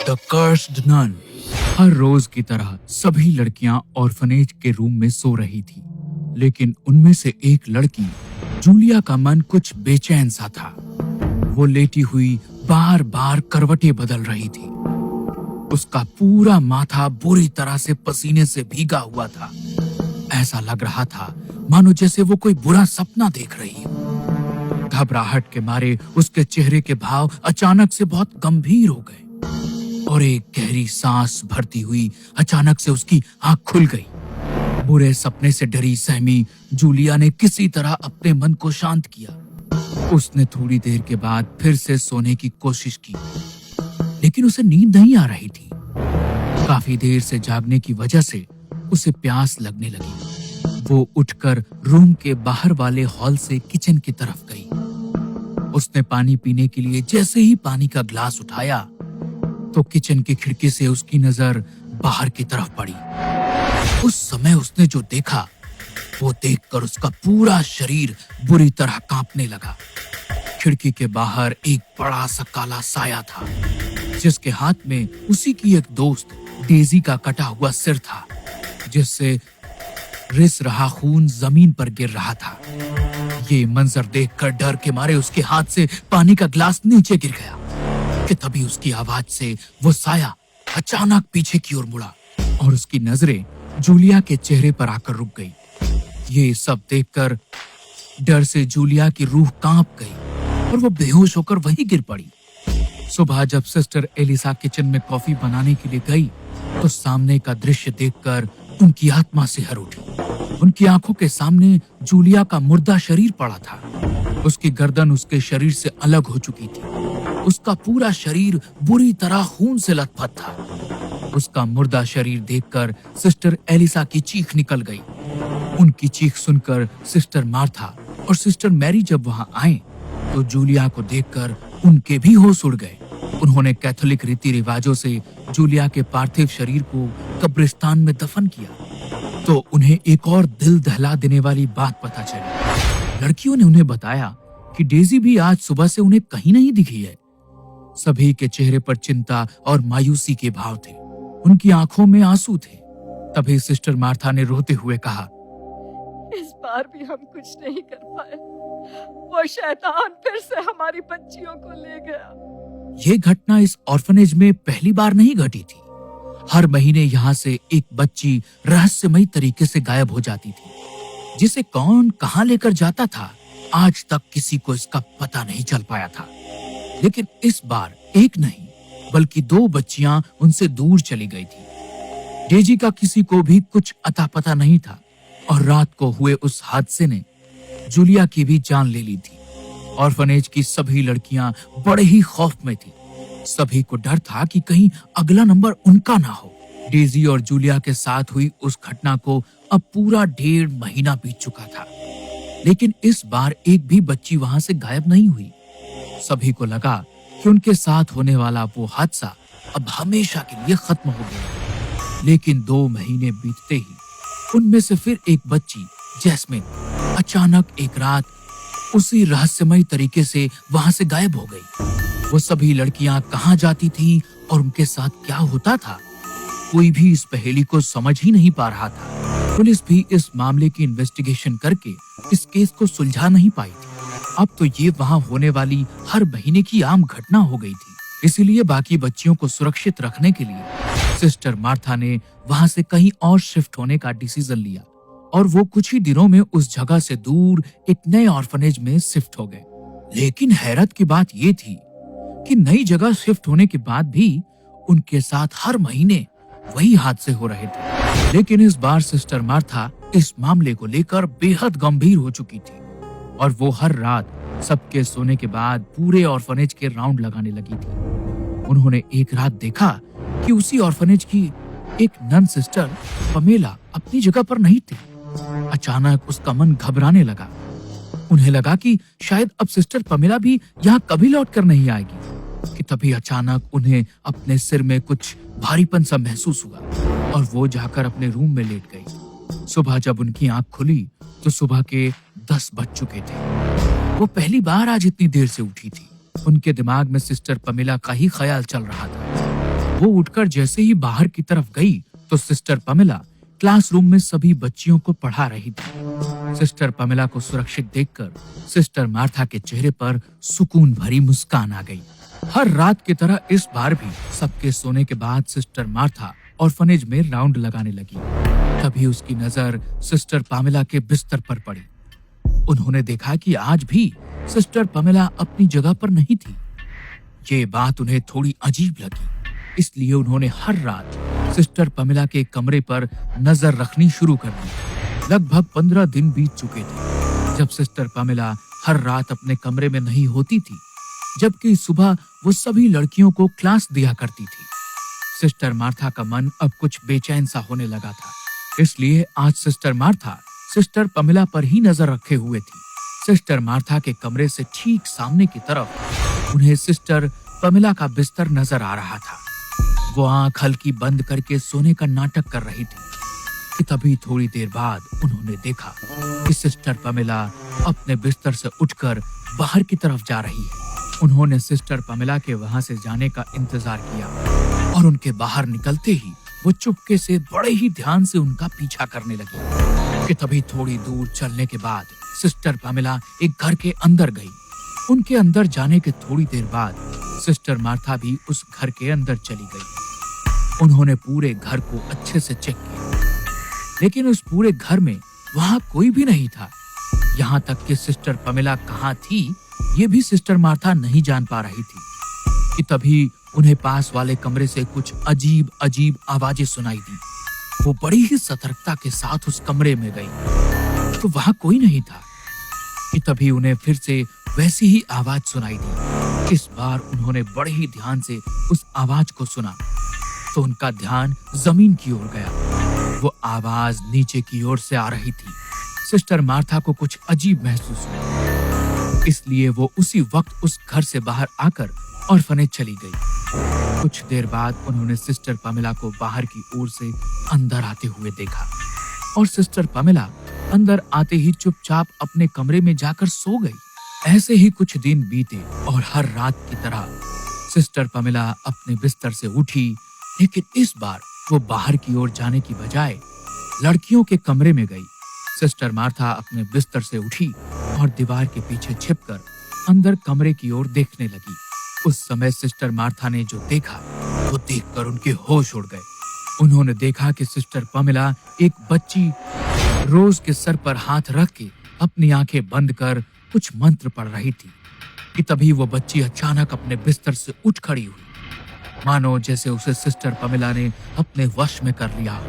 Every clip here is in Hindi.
The cursed nun. हर रोज की तरह सभी लड़कियां ऑर्फनेज के रूम में सो रही थी, लेकिन उनमें से एक लड़की जूलिया का मन कुछ बेचैन सा था। वो लेटी हुई बार बार करवटें बदल रही थी। उसका पूरा माथा बुरी तरह से पसीने से भीगा हुआ था। ऐसा लग रहा था मानो जैसे वो कोई बुरा सपना देख रही हो। घबराहट के मारे उसके चेहरे के भाव अचानक से बहुत गंभीर हो गए और एक गहरी सांस भरती हुई अचानक से उसकी आंख खुल गई। बुरे सपने से डरी सहमी जूलिया ने किसी तरह अपने मन को शांत किया। उसने थोड़ी देर के बाद फिर से सोने की कोशिश की, लेकिन उसे नींद नहीं आ रही थी। काफी देर से जागने की वजह से उसे प्यास लगने लगी। वो उठकर रूम के बाहर वाले हॉल से किचन की तरफ गई। उसने पानी पीने के लिए जैसे ही पानी का ग्लास उठाया तो किचन की खिड़की से उसकी नजर बाहर की तरफ पड़ी। उस समय उसने जो देखा वो देखकर उसका पूरा शरीर बुरी तरह कांपने लगा। खिड़की के बाहर एक बड़ा सा काला साया था, जिसके हाथ में उसी की एक दोस्त डेजी का कटा हुआ सिर था, जिससे रिस रहा खून जमीन पर गिर रहा था। ये मंजर देखकर डर के मारे उसके हाथ से पानी का ग्लास नीचे गिर गया कि तभी उसकी आवाज से वो साया अचानक पीछे की ओर मुड़ा और उसकी नजरें जूलिया के चेहरे पर आकर रुक गई। ये सब देखकर डर से जूलिया की रूह कांप गई और वो बेहोश होकर वहीं गिर पड़ी। सुबह जब सिस्टर एलिसा किचन में कॉफी बनाने के लिए गई तो सामने का दृश्य देखकर उनकी आत्मा सिहर उठी। उनकी आंखों के सामने जूलिया का मुर्दा शरीर पड़ा था। उसकी गर्दन उसके शरीर से अलग हो चुकी थी। उसका पूरा शरीर बुरी तरह खून से लथपथ था। उसका मुर्दा शरीर देखकर सिस्टर एलिसा की चीख निकल गई। उनकी चीख सुनकर सिस्टर मार्था और सिस्टर मैरी जब वहां आए तो जूलिया को देखकर उनके भी होश उड़ गए। उन्होंने कैथोलिक रीति रिवाजों से जूलिया के पार्थिव शरीर को कब्रिस्तान में दफन किया। तो उन्हें एक और दिल दहला देने वाली बात पता चली। लड़कियों ने उन्हें बताया कि डेजी भी आज सुबह से उन्हें कहीं नहीं दिखी है। सभी के चेहरे पर चिंता और मायूसी के भाव थे। उनकी आंखों में आंसू थे। तभी सिस्टर मार्था ने रोते हुए कहा, इस बार भी हम कुछ नहीं कर पाए। वो शैतान फिर से हमारी बच्चियों को ले गया। ये घटना इस ऑर्फनेज में पहली बार नहीं घटी थी। हर महीने यहाँ से एक बच्ची रहस्यमयी तरीके से गायब हो जाती थी, जिसे कौन कहाँ लेकर जाता था आज तक किसी को इसका पता नहीं चल पाया था। लेकिन इस बार एक नहीं बल्कि दो बच्चियां उनसे दूर चली गई थी। डेजी का किसी को भी कुछ अता पता नहीं था और रात को हुए उस हादसे ने जूलिया की भी जान ले ली थी। ऑर्फनेज की सभी लड़कियां बड़े ही खौफ में थी। सभी को डर था कि कहीं अगला नंबर उनका ना हो। डेजी और जूलिया के साथ हुई उस घटना को अब पूरा 1.5 महीना बीत चुका था, लेकिन इस बार एक भी बच्ची वहां से गायब नहीं हुई। सभी को लगा कि उनके साथ होने वाला वो हादसा अब हमेशा के लिए खत्म हो गया। लेकिन 2 महीने बीतते ही उनमें से फिर एक बच्ची जैस्मिन अचानक एक रात उसी रहस्यमयी तरीके से वहां से गायब हो गई। वो सभी लड़कियां कहाँ जाती थी और उनके साथ क्या होता था, कोई भी इस पहेली को समझ ही नहीं पा रहा था। पुलिस भी इस मामले की इन्वेस्टिगेशन करके इस केस को सुलझा नहीं पाई थी। अब तो ये वहां होने वाली हर महीने की आम घटना हो गई थी। इसीलिए बाकी बच्चियों को सुरक्षित रखने के लिए सिस्टर मार्था ने वहां से कहीं और शिफ्ट होने का डिसीजन लिया और वो कुछ ही दिनों में उस जगह से दूर एक नए ऑर्फनेज में शिफ्ट हो गए। लेकिन हैरत की बात ये थी कि नई जगह शिफ्ट होने के बाद भी उनके साथ हर महीने वही हादसे हो रहे थे। लेकिन इस बार सिस्टर मार्था इस मामले को लेकर बेहद गंभीर हो चुकी थी और वो हर रात सबके सोने के बाद पूरे ऑर्फनेज के राउंड लगाने लगी थी। उन्होंने एक रात देखा कि उसी ऑर्फनेज की एक नन सिस्टर पमेला अपनी जगह पर नहीं थी। अचानक उसका मन घबराने लगा। उन्हें लगा कि शायद अब सिस्टर पमेला भी यहाँ कभी लौट कर नहीं आएगी कि तभी अचानक उन्हें अपने सिर में कुछ भारीपन सा महसूस हुआ और वो जाकर अपने रूम में लेट गई। सुबह जब उनकी आंख खुली तो सुबह के 10 बज चुके थे। वो पहली बार आज इतनी देर से उठी थी। उनके दिमाग में सिस्टर पमेला का ही ख्याल चल रहा था। वो उठकर जैसे ही बाहर की तरफ गई तो सिस्टर पमेला क्लासरूम में सभी बच्चियों को पढ़ा रही थी। सिस्टर पमेला को सुरक्षित देखकर सिस्टर मार्था के चेहरे पर सुकून भरी मुस्कान आ गई। हर रात की तरह इस बार भी सबके सोने के बाद सिस्टर मार्था ऑर्फनेज में राउंड लगाने लगी। तभी उसकी नजर सिस्टर पमेला के बिस्तर पर पड़ी। उन्होंने देखा कि आज भी सिस्टर पमेला अपनी जगह पर नहीं थी। ये बात उन्हें थोड़ी अजीब लगी, इसलिए उन्होंने हर रात सिस्टर पमेला के कमरे पर नजर रखनी शुरू कर दी। लगभग 15 दिन बीत चुके थे जब सिस्टर पमेला हर रात अपने कमरे में नहीं होती थी, जबकि सुबह वो सभी लड़कियों को क्लास दिया करती थी। सिस्टर मार्था का मन अब कुछ बेचैन सा होने लगा था, इसलिए आज सिस्टर मार्था सिस्टर पमेला पर ही नजर रखे हुए थी। सिस्टर मार्था के कमरे से ठीक सामने की तरफ उन्हें सिस्टर पमेला का बिस्तर नजर आ रहा था। वो आंख हल्की बंद करके सोने का नाटक कर रही थी कि तभी थोड़ी देर बाद उन्होंने देखा कि सिस्टर पमेला अपने बिस्तर से उठकर बाहर की तरफ जा रही है। उन्होंने सिस्टर पमेला के वहां से जाने का इंतजार किया और उनके बाहर निकलते ही वो चुपके से बड़े ही ध्यान से उनका पीछा करने लगी कि तभी थोड़ी दूर चलने के बाद सिस्टर पमेला एक घर के अंदर गई। उनके अंदर जाने के थोड़ी देर बाद सिस्टर मार्था भी उस घर के अंदर चली गई। उन्होंने पूरे घर को अच्छे से चेक किया, लेकिन उस पूरे घर में वहां कोई भी नहीं था। यहाँ तक कि सिस्टर पमेला कहाँ थी ये भी सिस्टर मार्था नहीं जान पा रही थी कि तभी उन्हें पास वाले कमरे से कुछ अजीब अजीब आवाजें सुनाई दी। वो बड़ी ही सतर्कता के साथ उस कमरे में गई तो वहां कोई नहीं था कि तभी उन्हें फिर से वैसी ही आवाज सुनाई दी। इस बार उन्होंने बड़े ही ध्यान से उस आवाज को सुना तो उनका ध्यान जमीन की ओर गया। वो आवाज नीचे की ओर से आ रही थी। सिस्टर मार्था को कुछ अजीब महसूस हुआ, इसलिए वो उसी वक्त उस घर से बाहर आकर ऑर्फनेज चली गई। कुछ देर बाद उन्होंने सिस्टर पमेला को बाहर की ओर से अंदर आते हुए देखा और सिस्टर पमेला अंदर आते ही चुपचाप अपने कमरे में जाकर सो गई। ऐसे ही कुछ दिन बीते और हर रात की तरह सिस्टर पमेला अपने बिस्तर से उठी, लेकिन इस बार वो बाहर की ओर जाने की बजाय लड़कियों के कमरे में गई। सिस्टर मार्था अपने बिस्तर से उठी और दीवार के पीछे छिपकर अंदर कमरे की ओर देखने लगी। उस समय सिस्टर मार्था ने जो देखा वो देखकर उनके होश उड़ गए। उन्होंने देखा कि सिस्टर पमेला एक बच्ची रोज के सर पर हाथ रख के अपनी आंखें बंद कर कुछ मंत्र पढ़ रही थी कि तभी वो बच्ची अचानक अपने बिस्तर से उठ खड़ी हुई, मानो जैसे उसे सिस्टर पमेला ने अपने वश में कर लिया।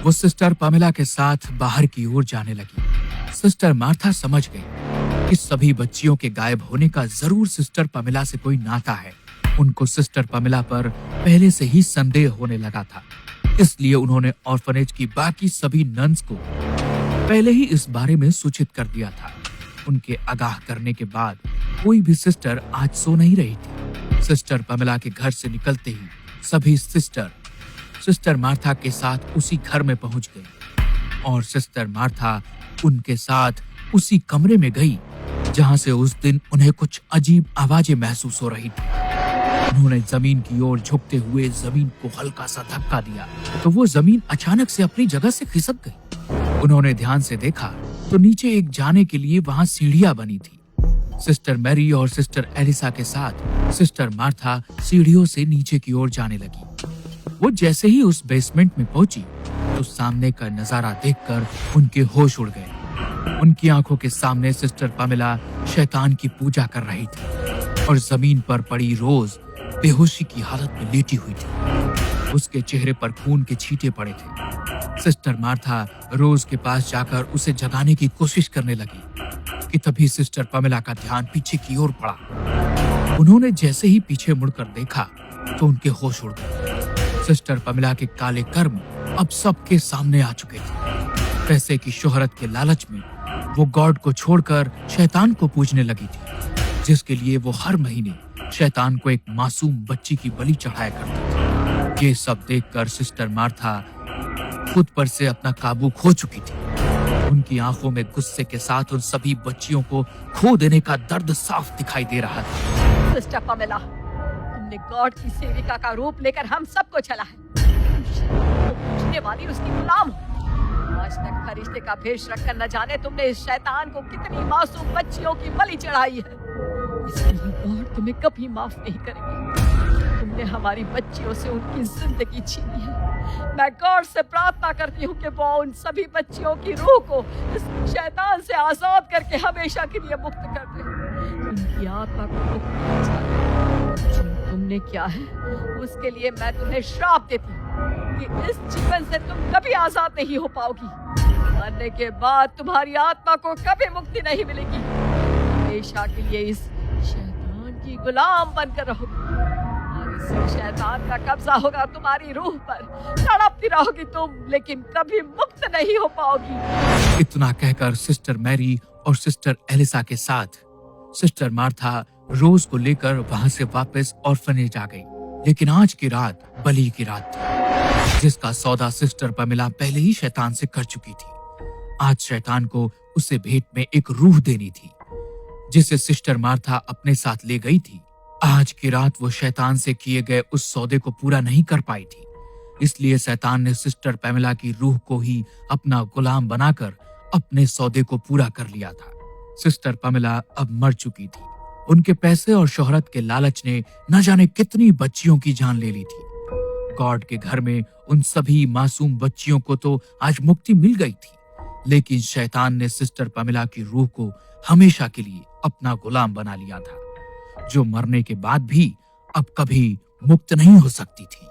वो सिस्टर पमेला के साथ बाहर की ओर जाने लगी। सिस्टर मार्था समझ गई कि सभी बच्चियों के गायब होने का जरूर सिस्टर पमेला से कोई नाता है। उनको सिस्टर पमेला पर पहले से ही संदेह होने लगा था, इसलिए उन्होंने ऑर्फनेज की बाकी सभी नन्स को पहले ही इस बारे में सूचित कर दिया था। उनके आगाह करने के बाद कोई भी सिस्टर आज सो नहीं रही थी। सिस्टर पमेला के घर से निकलते ही सभी सिस्टर मार्था के साथ उसी घर में पहुंच गई और सिस्टर मार्था उनके साथ उसी कमरे में गई जहां से उस दिन उन्हें कुछ अजीब आवाजें महसूस हो रही थी। उन्होंने जमीन की ओर झुकते हुए जमीन को हल्का सा धक्का दिया तो वो जमीन अचानक से अपनी जगह से खिसक गई। उन्होंने ध्यान से देखा तो नीचे एक जाने के लिए वहां सीढ़ियां बनी थी। सिस्टर मैरी और सिस्टर एलिसा के साथ सिस्टर मार्था सीढ़ियों से नीचे की ओर जाने लगी। वो जैसे ही उस बेसमेंट में पहुंची तो सामने का नजारा देखकर उनके होश उड़ गए। उनकी आंखों के सामने सिस्टर पमेला शैतान की पूजा कर रही थी और जमीन पर पड़ी रोज बेहोशी की हालत में लेटी हुई थी। उसके चेहरे पर खून के छींटे पड़े थे। सिस्टर मार्था रोज के पास जाकर उसे जगाने की कोशिश करने लगी कि तभी सिस्टर पमेला का ध्यान पीछे की ओर पड़ा। उन्होंने जैसे ही पीछे मुड़कर देखा तो उनके होश उड़ गए। सिस्टर पमेला के काले कर्म अब सबके सामने आ चुके थे। पैसे की शोहरत के लालच में वो गॉड को छोड़कर शैतान को पूजने लगी थी, जिसके लिए वो हर महीने शैतान को एक मासूम बच्ची की बलि चढ़ाया करती थी। ये सब देखकर सिस्टर मार्था खुद पर से अपना काबू खो चुकी थी। उनकी आंखों में गुस्से के साथ उन सभी बच्चियों को खो देने का दर्द साफ दिखाई दे रहा था। सिस्टर पमेला, तुम तुमने गॉड की सेविका का रूप लेकर हम सबको चला है। तुम शैतान को पूजने वाली उसकी गुलाम हो। आज तक फरिश्ते का भेष रखकर न जाने तुमने इस शैतान को कितनी मासूम बच्चियों की बलि चढ़ाई है। इसलिए गॉड तुम्हें कभी माफ नहीं करेंगे। तुमने हमारी बच्चियों से उनकी जिंदगी छीनी है। मैं गॉड से प्रार्थना करती हूँ कि वो उन सभी बच्चियों की रूह को इस शैतान से आजाद करके हमेशा के लिए मुक्त कर दे। उनकी आत्मा को मुक्त जो तुमने किया है उसके लिए मैं तुम्हें श्राप देती हूँ कि इस जीवन से तुम कभी आजाद नहीं हो पाओगी। मरने के बाद तुम्हारी आत्मा को कभी मुक्ति नहीं मिलेगी। हमेशा के लिए इस शैतान की गुलाम बनकर रहोगी। और इस शैतान का कब्जा होगा तुम्हारी रूह पर। तड़पती रहोगी तुम, लेकिन कभी मुक्त नहीं हो पाओगी। इतना कहकर सिस्टर मैरी और सिस्टर एलिसा के साथ सिस्टर मार्था रोज को लेकर वहां से वापस ऑर्फनेज आ गई। लेकिन आज की रात बलि की रात थी, जिसका सौदा सिस्टर पमेला पहले ही शैतान से कर चुकी थी। आज शैतान को उसे भेंट में एक रूह देनी थी, जिसे सिस्टर मार्था अपने साथ ले गई थी। आज की रात वो शैतान से किए गए उस सौदे को पूरा नहीं कर पाई थी। इसलिए शैतान ने सिस्टर पमेला की रूह को ही अपना गुलाम बनाकर अपने सौदे को पूरा कर लिया था। सिस्टर पमेला अब मर चुकी थी। उनके पैसे और शोहरत के लालच ने न जाने कितनी बच्चियों की जान ले ली थी। गॉड के घर में उन सभी मासूम बच्चियों को तो आज मुक्ति मिल गई थी, लेकिन शैतान ने सिस्टर पमेला की रूह को हमेशा के लिए अपना गुलाम बना लिया था, जो मरने के बाद भी अब कभी मुक्त नहीं हो सकती थी।